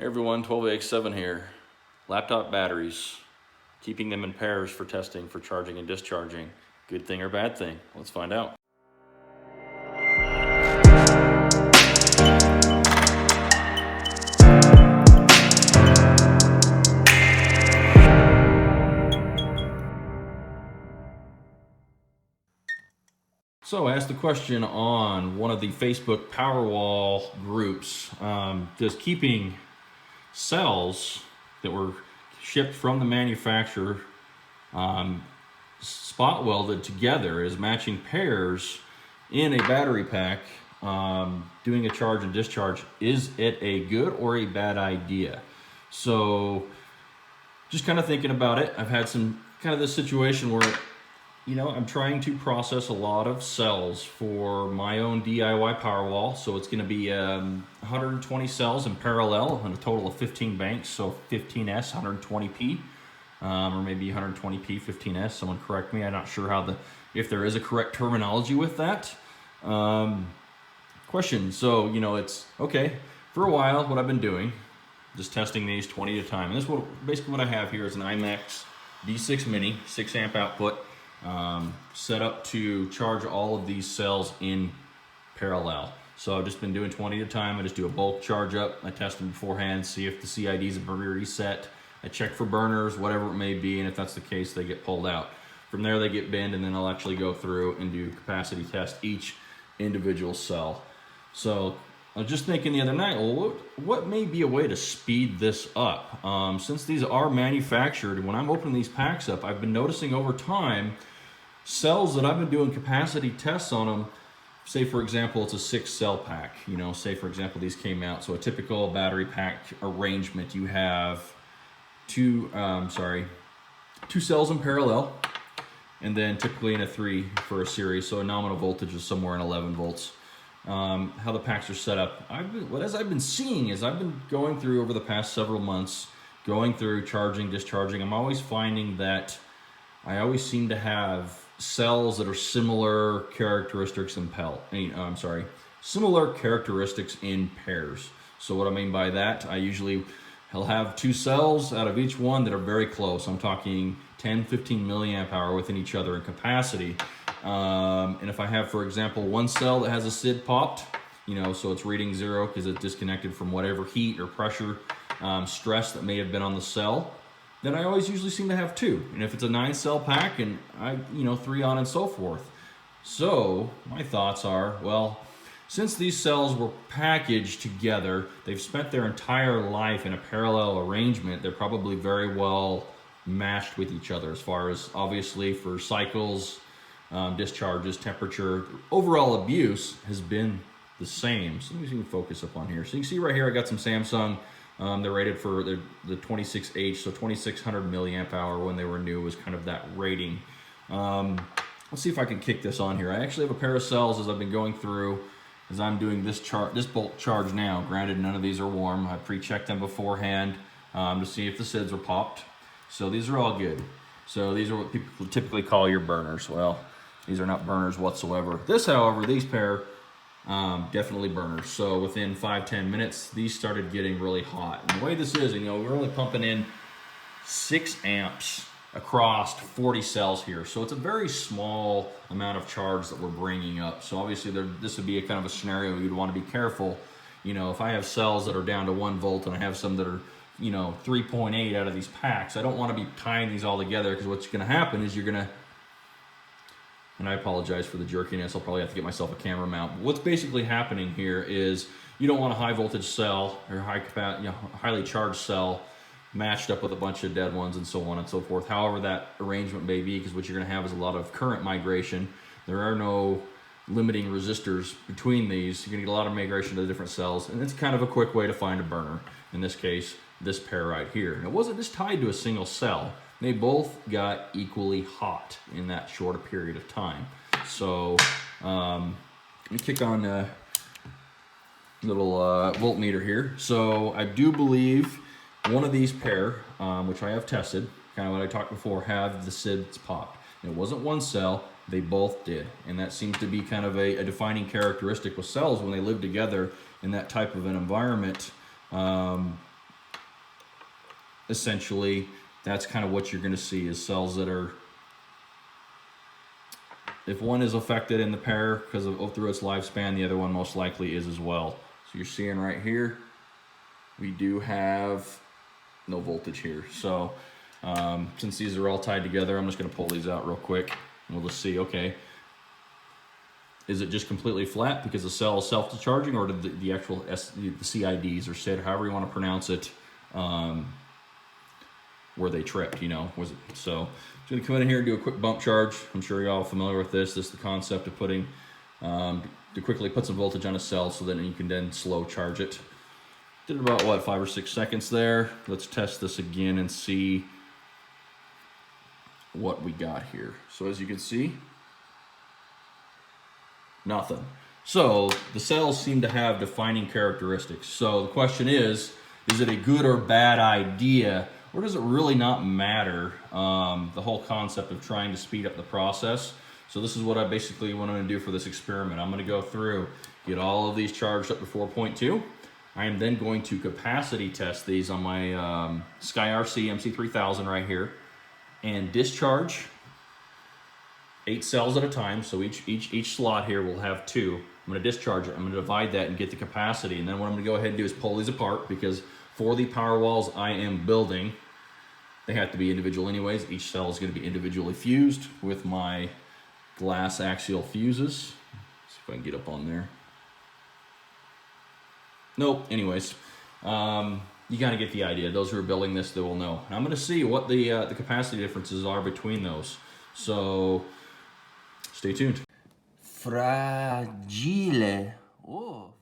Hey everyone, 12AX7 here. Laptop batteries, keeping them in pairs for testing, for charging and discharging. Good thing or bad thing? Let's find out. So I asked the question on one of the Facebook Powerwall groups, does keeping cells that were shipped from the manufacturer spot welded together as matching pairs in a battery pack, doing a charge and discharge, is it a good or a bad idea? So just kind of thinking about it, I've had some kind of this situation where I'm trying to process a lot of cells for my own DIY Powerwall. So it's going to be 120 cells in parallel and a total of 15 banks. So 15S, 120p, or maybe 120p, 15S. Someone correct me. I'm not sure if there is a correct terminology with that. Question. So, it's okay. For a while, what I've been doing, just testing these 20 at a time. And this is basically what I have here is an iMax D6 Mini, 6 amp output. Set up to charge all of these cells in parallel. So I've just been doing 20 at a time. I just do a bulk charge up. I test them beforehand, see if the CIDs have been reset. I check for burners, whatever it may be, and if that's the case, they get pulled out. From there, they get binned, and then I'll actually go through and do capacity test each individual cell. So I was just thinking the other night, well, what may be a way to speed this up? Since these are manufactured, when I'm opening these packs up, I've been noticing over time, cells that I've been doing capacity tests on them, say for example, it's a 6-cell pack. Say for example, these came out. So a typical battery pack arrangement, you have two cells in parallel, and then typically in a 3 for a series. So a nominal voltage is somewhere in 11 volts. How the packs are set up. As I've been seeing is I've been going through over the past several months, going through charging, discharging. I'm always finding that I always seem to have cells that are similar characteristics similar characteristics in pairs. So what I mean by that, I'll have 2 cells out of each one that are very close. I'm talking 10, 15 milliamp hour within each other in capacity. And if I have, for example, one cell that has a SID popped, so it's reading 0 because it's disconnected from whatever heat or pressure, stress that may have been on the cell, then I always usually seem to have 2. And if it's a 9-cell pack, and 3 on and so forth. So my thoughts are, well, since these cells were packaged together, they've spent their entire life in a parallel arrangement, they're probably very well matched with each other as far as, obviously, for cycles, discharges, temperature. Overall abuse has been the same. So let me see if we can focus up on here. So you can see right here I got some Samsung. They're rated for the 26H, so 2600 milliamp hour when they were new was kind of that rating. Let's see if I can kick this on here. I actually have a pair of cells as I've been going through, as I'm doing this bulk charge now. Granted, none of these are warm. I pre-checked them beforehand to see if the SIDs were popped. So these are all good. So these are what people typically call your burners. Well, these are not burners whatsoever. This, however, these pair, definitely burners. So within 5-10 minutes, these started getting really hot. And the way this is, we're only pumping in 6 amps across 40 cells here. So it's a very small amount of charge that we're bringing up. So obviously this would be a kind of a scenario you'd want to be careful. If I have cells that are down to 1 volt and I have some that are 3.8 out of these packs, I don't want to be tying these all together, because what's going to happen is and I apologize for the jerkiness, I'll probably have to get myself a camera mount. But what's basically happening here is you don't want a high voltage cell or highly charged cell matched up with a bunch of dead ones and so on and so forth. However that arrangement may be, because what you're going to have is a lot of current migration. There are no limiting resistors between these. You're going to get a lot of migration to the different cells, and it's kind of a quick way to find a burner. In this case, this pair right here. And it wasn't just tied to a single cell. They both got equally hot in that short period of time. So let me kick on a little voltmeter here. So I do believe one of these pair, which I have tested, kind of what I talked before, have the SIDs popped. And it wasn't one cell, they both did. And that seems to be kind of a defining characteristic with cells when they live together in that type of an environment. essentially, that's kind of what you're going to see is cells that are, if one is affected in the pair because of through its lifespan, the other one most likely is as well. So you're seeing right here, we do have no voltage here. So since these are all tied together, I'm just going to pull these out real quick and we'll just see, okay, is it just completely flat because the cell is self-discharging, or did the actual the CIDs or SID, however you want to pronounce it, where they tripped, you know, was it? So I'm just going to come in here and do a quick bump charge. I'm sure you're all familiar with this. This is the concept of putting, to quickly put some voltage on a cell so that you can then slow charge it. Did about, what, 5 or 6 seconds there. Let's test this again and see what we got here. So as you can see, nothing. So the cells seem to have defining characteristics. So the question is it a good or bad idea, or does it really not matter? The whole concept of trying to speed up the process. So this is what I basically want to do for this experiment. I'm going to go through, get all of these charged up to 4.2. I am then going to capacity test these on my SkyRC MC3000 right here, and discharge 8 cells at a time. So each slot here will have 2. I'm going to discharge it. I'm going to divide that and get the capacity. And then what I'm going to go ahead and do is pull these apart, because for the power walls I am building, they have to be individual anyways. Each cell is going to be individually fused with my glass axial fuses. See if I can get up on there. Nope. Anyways, you kind of get the idea. Those who are building this, they will know. And I'm going to see what the capacity differences are between those. So stay tuned. Fragile. Oh.